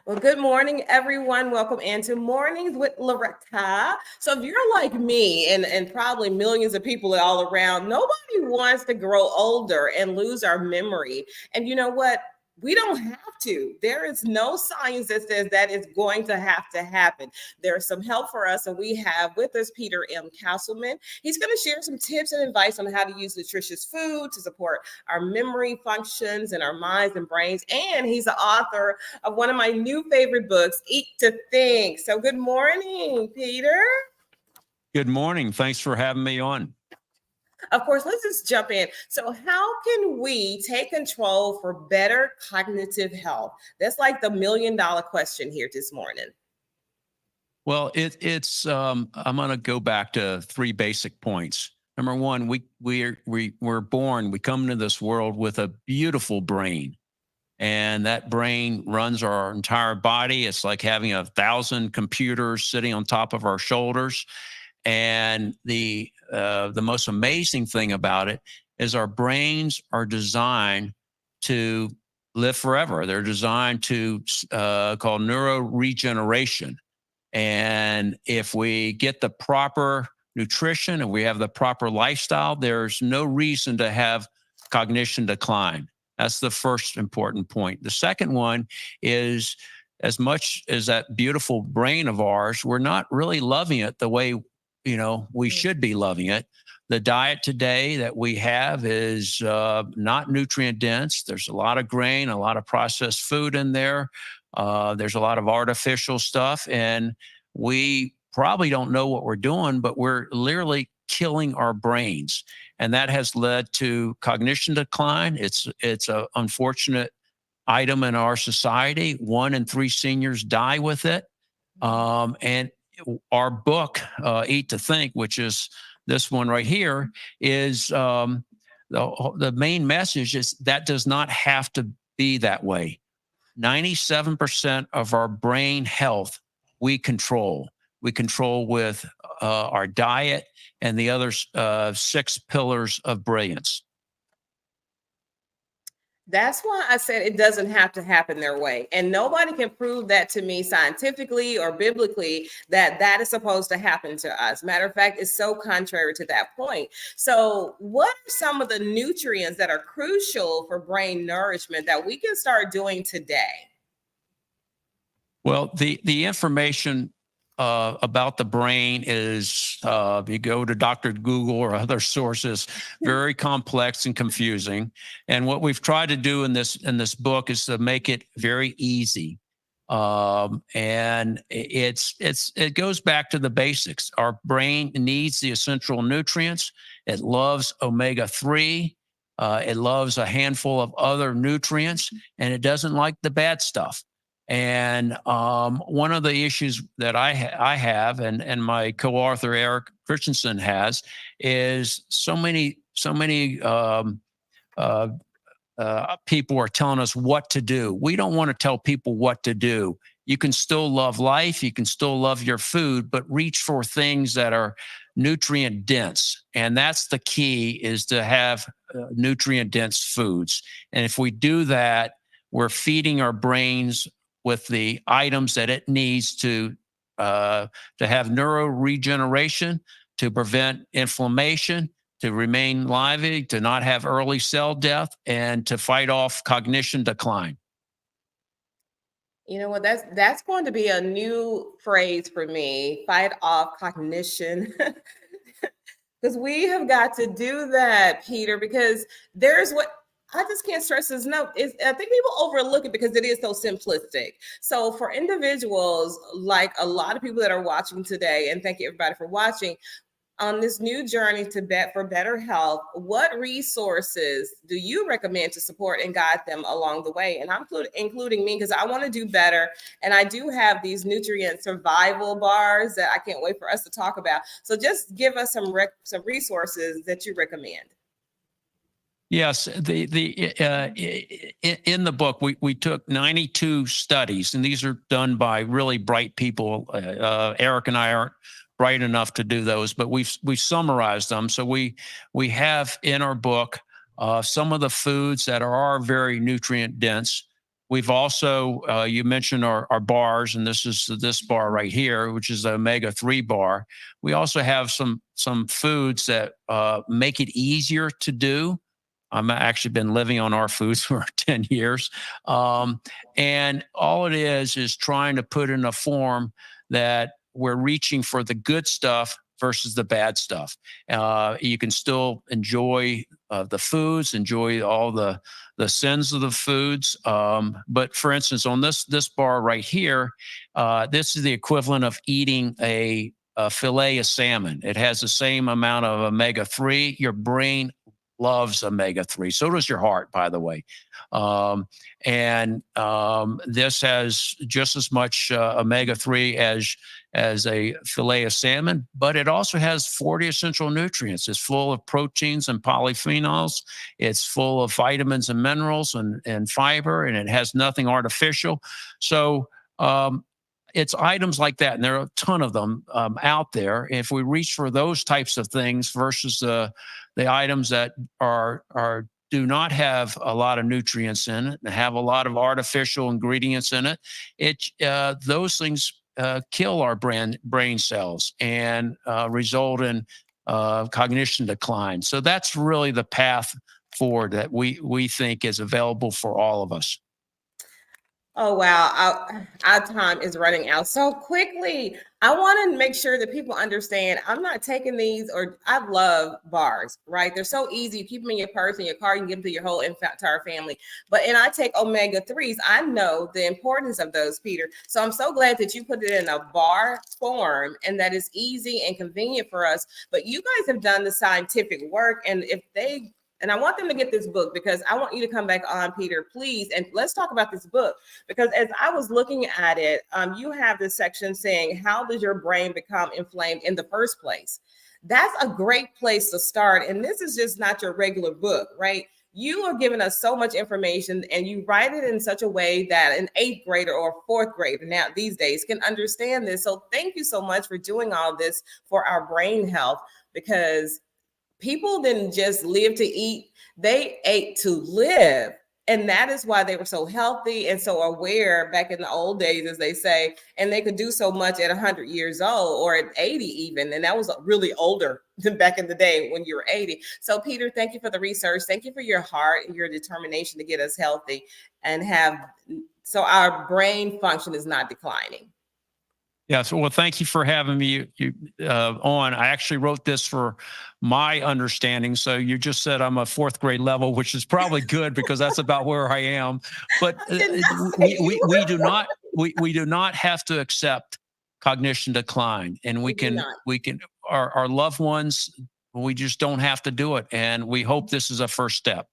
Well, good morning, everyone. Welcome into Mornings with Loretta. So, if you're like me and probably millions of people all around, nobody wants to grow older and lose our memory. And you know what? We don't have to. There is no science that says that is going to have to happen. There's some help for us, and we have with us Peter M. Castleman. He's going to share some tips and advice on how to use nutritious food to support our memory functions and our minds and brains. And he's the author of one of my new favorite books, Eat to Think. So good morning, Peter. Good morning. Thanks for having me on. Of course, let's just jump in. So how can we take control for better cognitive health? That's like the $1,000,000 question here this morning. Well, I'm going to go back to three basic points. Number one, we're born, we come into this world with a beautiful brain. And that brain runs our entire body. It's like having 1,000 computers sitting on top of our shoulders. And the most amazing thing about it is our brains are designed to live forever. They're designed to call neuroregeneration. And if we get the proper nutrition and we have the proper lifestyle, there's no reason to have cognition decline. That's the first important point. The second one is, as much as that beautiful brain of ours, we're not really loving it the way we should be loving it. The diet today that we have is not nutrient dense. There's a lot of grain, a lot of processed food in there. There's a lot of artificial stuff, and we probably don't know what we're doing, but we're literally killing our brains. And that has led to cognition decline. It's an unfortunate item in our society. 1 in 3 seniors die with it. And our book, Eat to Think, which is this one right here, is the main message is that does not have to be that way. 97% of our brain health we control. We control with our diet and the other 6 pillars of brilliance. That's why I said it doesn't have to happen their way. And nobody can prove that to me scientifically or biblically that that is supposed to happen to us. Matter of fact, it's so contrary to that point. So what are some of the nutrients that are crucial for brain nourishment that we can start doing today? Well, the information about the brain is, you go to Dr. Google or other sources, very complex and confusing. And what we've tried to do in this book is to make it very easy. And it goes back to the basics. Our brain needs the essential nutrients. It loves omega-3. It loves a handful of other nutrients, and it doesn't like the bad stuff. And one of the issues that I have, and my co-author Eric Christensen has, is so many people are telling us what to do. We don't want to tell people what to do. You can still love life, you can still love your food, but reach for things that are nutrient dense. And that's the key, is to have nutrient dense foods. And if we do that, we're feeding our brains with the items that it needs to have neuroregeneration, to prevent inflammation, to remain lively, to not have early cell death, and to fight off cognition decline. You know what? That's going to be a new phrase for me. Fight off cognition. Because we have got to do that, Peter, because there's what I just can't stress this enough. I think people overlook it because it is so simplistic. So for individuals, like a lot of people that are watching today, and thank you everybody for watching, on this new journey for better health, what resources do you recommend to support and guide them along the way? And I'm including me, because I want to do better. And I do have these nutrient survival bars that I can't wait for us to talk about. So just give us some resources that you recommend. Yes, in the book, we took 92 studies, and these are done by really bright people. Eric and I aren't bright enough to do those, but we've summarized them. So we have in our book some of the foods that are very nutrient dense. We've also, you mentioned our bars, and this is this bar right here, which is the omega-3 bar. We also have some foods that make it easier to do. I've actually been living on our foods for 10 years. And all it is trying to put in a form that we're reaching for the good stuff versus the bad stuff. You can still enjoy the foods, enjoy all the sins of the foods. But for instance, on this bar right here, this is the equivalent of eating a fillet of salmon. It has the same amount of omega-3. Your brain loves omega-3. So does your heart, by the way. This has just as much omega-3 as a fillet of salmon, but it also has 40 essential nutrients. It's full of proteins and polyphenols. It's full of vitamins and minerals and fiber, and it has nothing artificial. So it's items like that, and there are a ton of them out there. If we reach for those types of things versus the items that do not have a lot of nutrients in it and have a lot of artificial ingredients in it, those things kill our brain cells and result in cognition decline. So that's really the path forward that we think is available for all of us. Oh, wow. Our time is running out so quickly. I want to make sure that people understand I'm not taking these, or I love bars, right? They're so easy. You keep them in your purse, in your car, you can give them to your whole entire family. And I take omega-3s. I know the importance of those, Peter. So I'm so glad that you put it in a bar form and that is easy and convenient for us. But you guys have done the scientific work. And I want them to get this book, because I want you to come back on, Peter, please. And let's talk about this book, because as I was looking at it, you have this section saying, how does your brain become inflamed in the first place? That's a great place to start. And this is just not your regular book, right? You are giving us so much information, and you write it in such a way that an 8th grader or 4th grader now these days can understand this. So thank you so much for doing all this for our brain health, because people didn't just live to eat, they ate to live. And that is why they were so healthy and so aware back in the old days, as they say, and they could do so much at 100 years old or at 80 even. And that was really older than back in the day when you were 80. So Peter, thank you for the research. Thank you for your heart and your determination to get us healthy and so our brain function is not declining. Yeah. So, well, thank you for having me on. I actually wrote this for my understanding. So you just said I'm a 4th grade level, which is probably good because that's about where I am. But we do not have to accept cognition decline, and we can our loved ones. We just don't have to do it, and we hope this is a first step.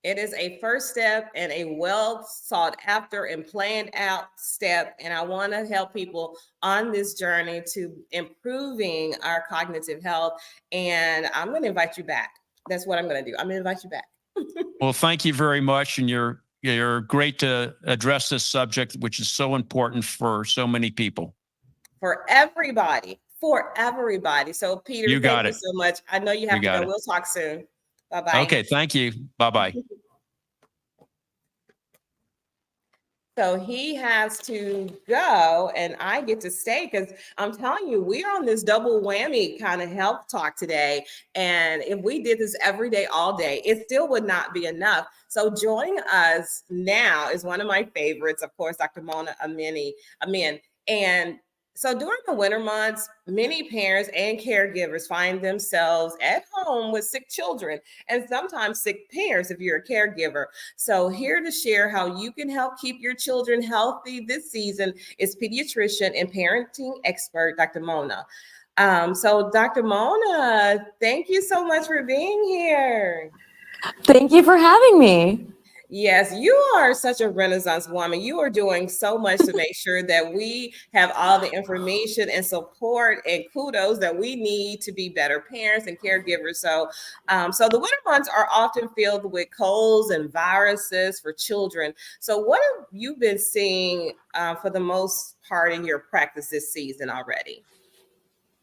It is a first step and a well sought after and planned out step. And I want to help people on this journey to improving our cognitive health. And I'm going to invite you back. That's what I'm going to do. I'm going to invite you back. Well, thank you very much. And you're great to address this subject, which is so important for so many people. For everybody. So Peter, thank you so much. I know you have to go. We'll talk soon. Bye-bye. Okay, thank you. Bye-bye. So he has to go and I get to stay, because I'm telling you, we're on this double whammy kind of health talk today. And if we did this every day, all day, it still would not be enough. So joining us now is one of my favorites, of course, Dr. Mona Amin. And so during the winter months, many parents and caregivers find themselves at home with sick children and sometimes sick parents if you're a caregiver. So here to share how you can help keep your children healthy this season is pediatrician and parenting expert, Dr. Mona. So Dr. Mona, thank you so much for being here. Thank you for having me. Yes, you are such a Renaissance woman. You are doing so much to make sure that we have all the information and support and kudos that we need to be better parents and caregivers. So the winter months are often filled with colds and viruses for children. So what have you been seeing for the most part in your practice this season already?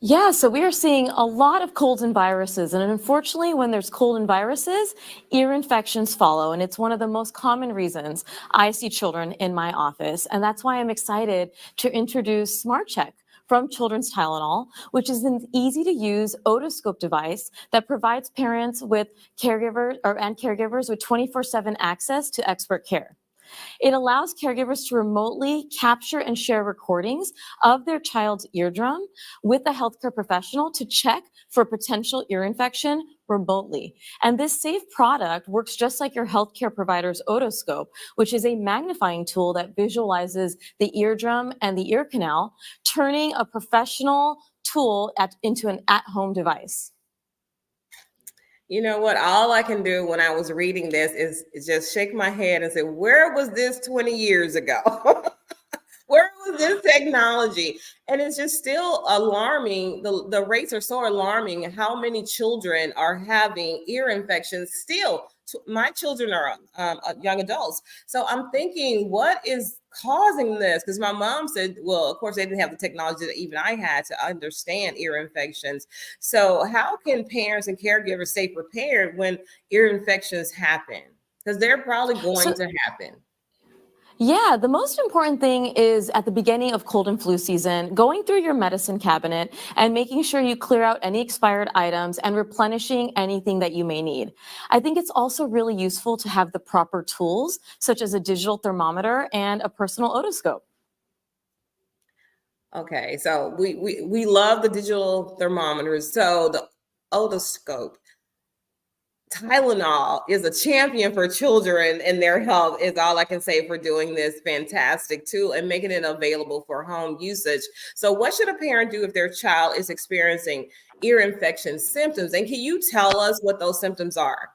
Yeah, so we are seeing a lot of colds and viruses. And unfortunately, when there's cold and viruses, ear infections follow. And it's one of the most common reasons I see children in my office. And that's why I'm excited to introduce Smart Check from Children's Tylenol, which is an easy to use otoscope device that provides parents with caregivers with 24/7 access to expert care. It allows caregivers to remotely capture and share recordings of their child's eardrum with a healthcare professional to check for potential ear infection remotely. And this safe product works just like your healthcare provider's otoscope, which is a magnifying tool that visualizes the eardrum and the ear canal, turning a professional tool into an at-home device. You know what? All I can do when I was reading this is just shake my head and say, where was this 20 years ago? Where was this technology? And it's just still alarming. The rates are so alarming. How many children are having ear infections still? My children are young adults. So I'm thinking, what is causing this? Because my mom said, well, of course, they didn't have the technology that even I had to understand ear infections. So how can parents and caregivers stay prepared when ear infections happen? Because they're probably going to happen. Yeah, the most important thing is at the beginning of cold and flu season, going through your medicine cabinet and making sure you clear out any expired items and replenishing anything that you may need. I think it's also really useful to have the proper tools, such as a digital thermometer and a personal otoscope. Okay, so we love the digital thermometers. So the otoscope. Tylenol is a champion for children and their health, is all I can say for doing this fantastic tool and making it available for home usage. So what should a parent do if their child is experiencing ear infection symptoms? And can you tell us what those symptoms are?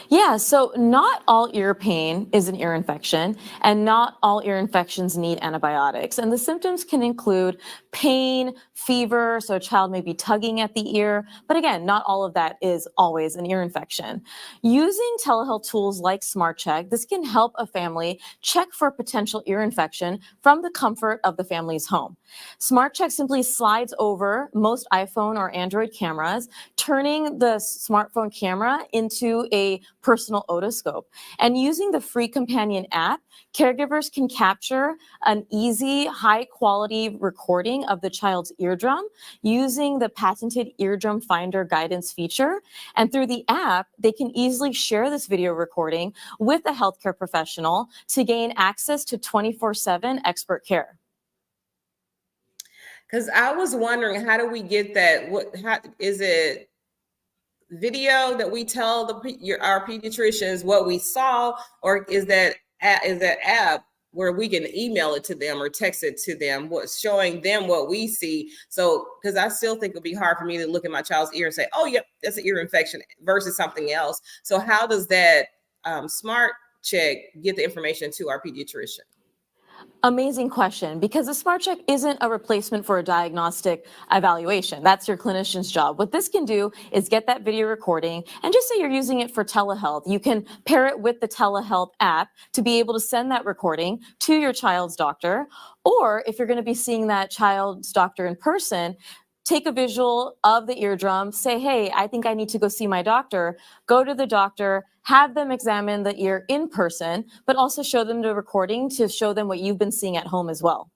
Yeah, so not all ear pain is an ear infection, and not all ear infections need antibiotics. And the symptoms can include pain, fever, so a child may be tugging at the ear. But again, not all of that is always an ear infection. Using telehealth tools like SmartCheck, this can help a family check for potential ear infection from the comfort of the family's home. SmartCheck simply slides over most iPhone or Android cameras, turning the smartphone camera into a personal otoscope. And using the free companion app, caregivers can capture an easy, high quality recording of the child's eardrum using the patented eardrum finder guidance feature. And through the app, they can easily share this video recording with a healthcare professional to gain access to 24/7 expert care. Because I was wondering, how do we get that? How is it? Video that we tell our pediatricians what we saw, or is that app where we can email it to them or text it to them, what's showing them what we see? So because I still think it'll be hard for me to look at my child's ear and say, oh yep, that's an ear infection versus something else. So how does that smart check get the information to our pediatrician? Amazing question, because a smart check isn't a replacement for a diagnostic evaluation. That's your clinician's job. What this can do is get that video recording, and just say you're using it for telehealth. You can pair it with the telehealth app to be able to send that recording to your child's doctor. Or if you're going to be seeing that child's doctor in person, take a visual of the eardrum, say, hey, I think I need to go see my doctor, go to the doctor, have them examine the ear in person, but also show them the recording to show them what you've been seeing at home as well.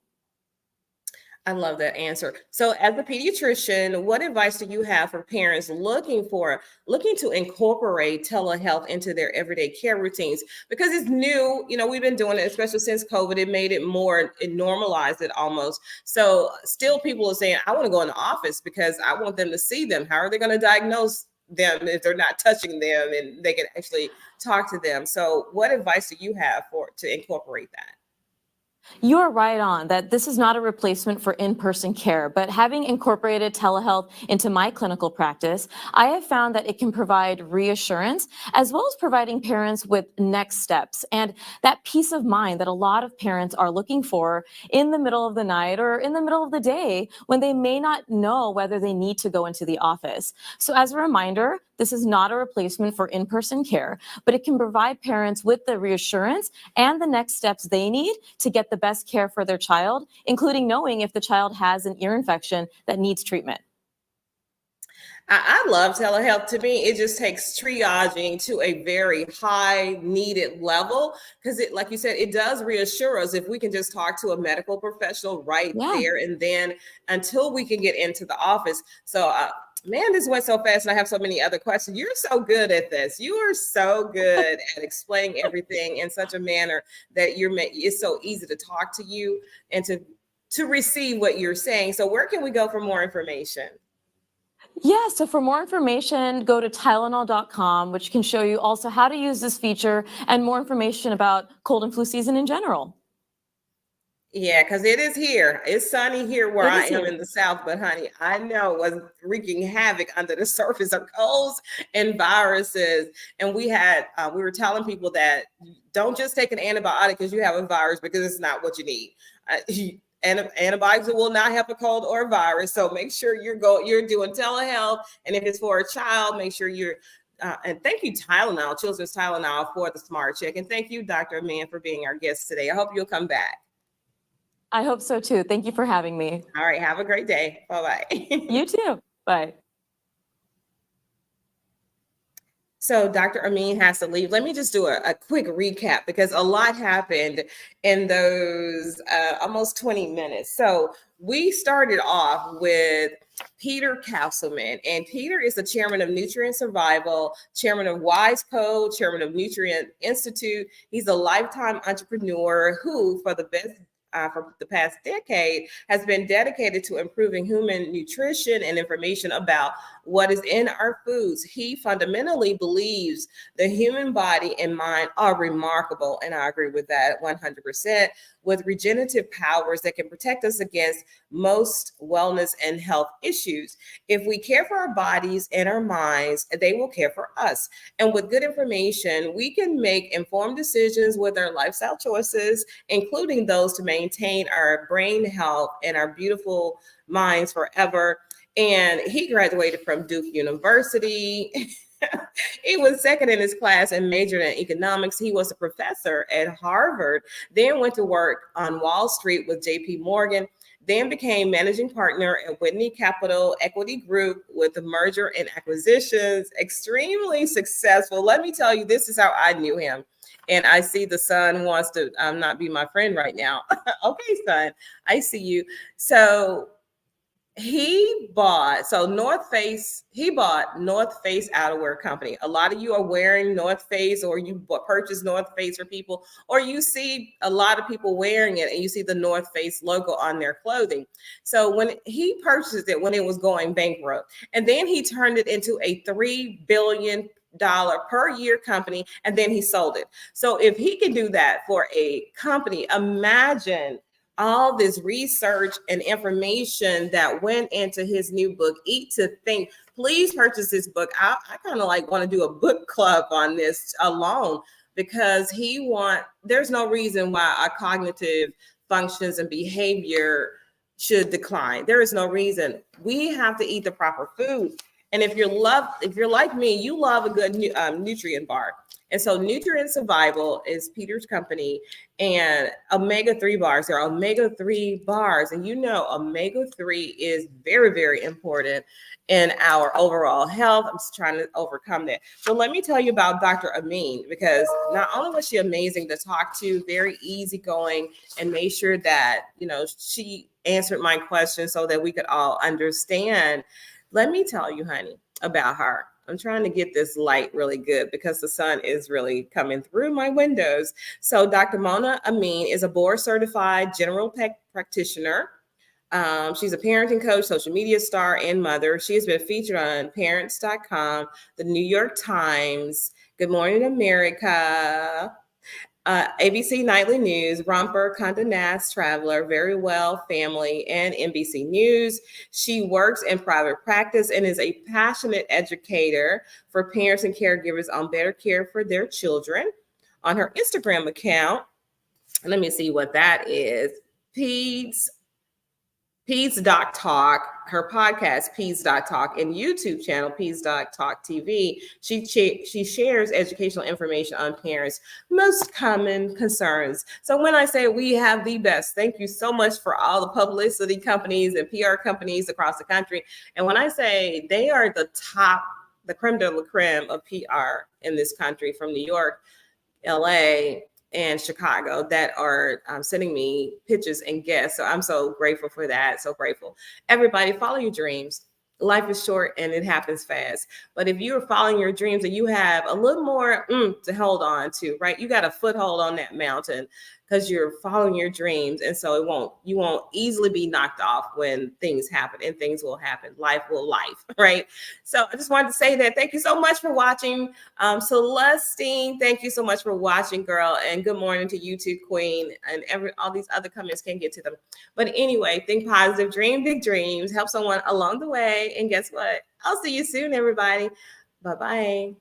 I love that answer. So as a pediatrician, what advice do you have for parents looking to incorporate telehealth into their everyday care routines? Because it's new, we've been doing it, especially since COVID. It made it more, it normalized it almost. So still people are saying, I want to go in the office because I want them to see them. How are they going to diagnose them if they're not touching them and they can actually talk to them? So what advice do you have to incorporate that? You are right on that this is not a replacement for in-person care, but having incorporated telehealth into my clinical practice, I have found that it can provide reassurance as well as providing parents with next steps and that peace of mind that a lot of parents are looking for in the middle of the night or in the middle of the day when they may not know whether they need to go into the office. So as a reminder, This is not a replacement for in-person care, but it can provide parents with the reassurance and the next steps they need to get the best care for their child, including knowing if the child has an ear infection that needs treatment. I love telehealth. To me, it just takes triaging to a very high needed level because it, like you said, it does reassure us if we can just talk to a medical professional right Yeah. there and then until we can get into the office. So, man, this went so fast and I have so many other questions. You're so good at this. You are so good at explaining everything in such a manner that it's so easy to talk to you and to receive what you're saying. So where can we go for more information? Yeah, so for more information, go to Tylenol.com, which can show you also how to use this feature and more information about cold and flu season in general. Yeah, because it is here. It's sunny here where It I is am here. in the South, but honey, I know what's wreaking havoc under the surface of colds and viruses. And we were telling people that don't just take an antibiotic because you have a virus because it's not what you need. Antibiotics will not help a cold or a virus. So make sure you're doing telehealth. And if it's for a child, make sure you're and thank you, Tylenol, Children's Tylenol, for the smart check. And thank you, Dr. Amin, for being our guest today. I hope you'll come back. I hope so too. Thank you for having me. All right. Have a great day. Bye-bye. You too. Bye. So Dr. Amin has to leave. Let me just do a quick recap because a lot happened in those almost 20 minutes. So we started off with Peter Castleman, and Peter is the chairman of Nutrient Survival, chairman of Wise Code, chairman of Nutrient Institute. He's a lifetime entrepreneur who, for the past decade, has been dedicated to improving human nutrition and information about what is in our foods. He fundamentally believes the human body and mind are remarkable, and I agree with that 100%, with regenerative powers that can protect us against most wellness and health issues. If we care for our bodies and our minds, they will care for us. And with good information, we can make informed decisions with our lifestyle choices, including those to maintain our brain health and our beautiful minds forever. And he graduated from Duke University. He was second in his class and majored in economics. He was a professor at Harvard, then went to work on Wall Street with JP Morgan, then became managing partner at Whitney Capital Equity Group with the merger and acquisitions. Extremely successful. Let me tell you, this is how I knew him. And I see the son wants to not be my friend right now. Okay, son, I see you. So he bought North Face outerwear company. A lot of you are wearing North Face, or you purchase North Face for people, or you see a lot of people wearing it and you see the North Face logo on their clothing. So when he purchased it, when it was going bankrupt, and then he turned it into a $3 billion per year company, and then he sold it. So if he can do that for a company, imagine all this research and information that went into his new book, Eat to Think. Please purchase this book. I kind of like want to do a book club on this alone, because there's no reason why our cognitive functions and behavior should decline. There is no reason. We have to eat the proper food. And if you're like me, you love a good nutrient bar. And so Nutrient Survival is Peter's company, and omega-3 bars. There are omega-3 bars, and omega-3 is very, very important in our overall health. I'm just trying to overcome that. So let me tell you about Dr. Amin, because not only was she amazing to talk to, very easygoing, and made sure that, she answered my questions so that we could all understand. Let me tell you, honey, about her. I'm trying to get this light really good because the sun is really coming through my windows. So Dr. Mona Amin is a board certified general practitioner. She's a parenting coach, social media star, and mother. She has been featured on parents.com, the New York Times, Good Morning America, ABC Nightly News, Romper, Condé Nast Traveler, Very Well Family, and NBC News. She works in private practice and is a passionate educator for parents and caregivers on better care for their children. On her Instagram account, let me see what that is, Pete's Pete's Doc Talk, her podcast, Pete's Doc Talk, and YouTube channel, Pete's Doc Talk TV. She shares educational information on parents' most common concerns. So when I say we have the best, thank you so much for all the publicity companies and PR companies across the country. And when I say they are the top, the creme de la creme of PR in this country, from New York, LA, and Chicago, that are sending me pitches and guests. So I'm so grateful for that. So grateful. Everybody, follow your dreams. Life is short and it happens fast. But if you're following your dreams and you have a little more to hold on to, right? You got a foothold on that mountain because you're following your dreams. And so you won't easily be knocked off when things happen, and things will happen. Life will life, right? So I just wanted to say that. Thank you so much for watching. Celestine, thank you so much for watching, girl. And good morning to you too, Queen. And all these other comments, can't get to them. But anyway, think positive, dream big dreams, help someone along the way. And guess what? I'll see you soon, everybody. Bye-bye.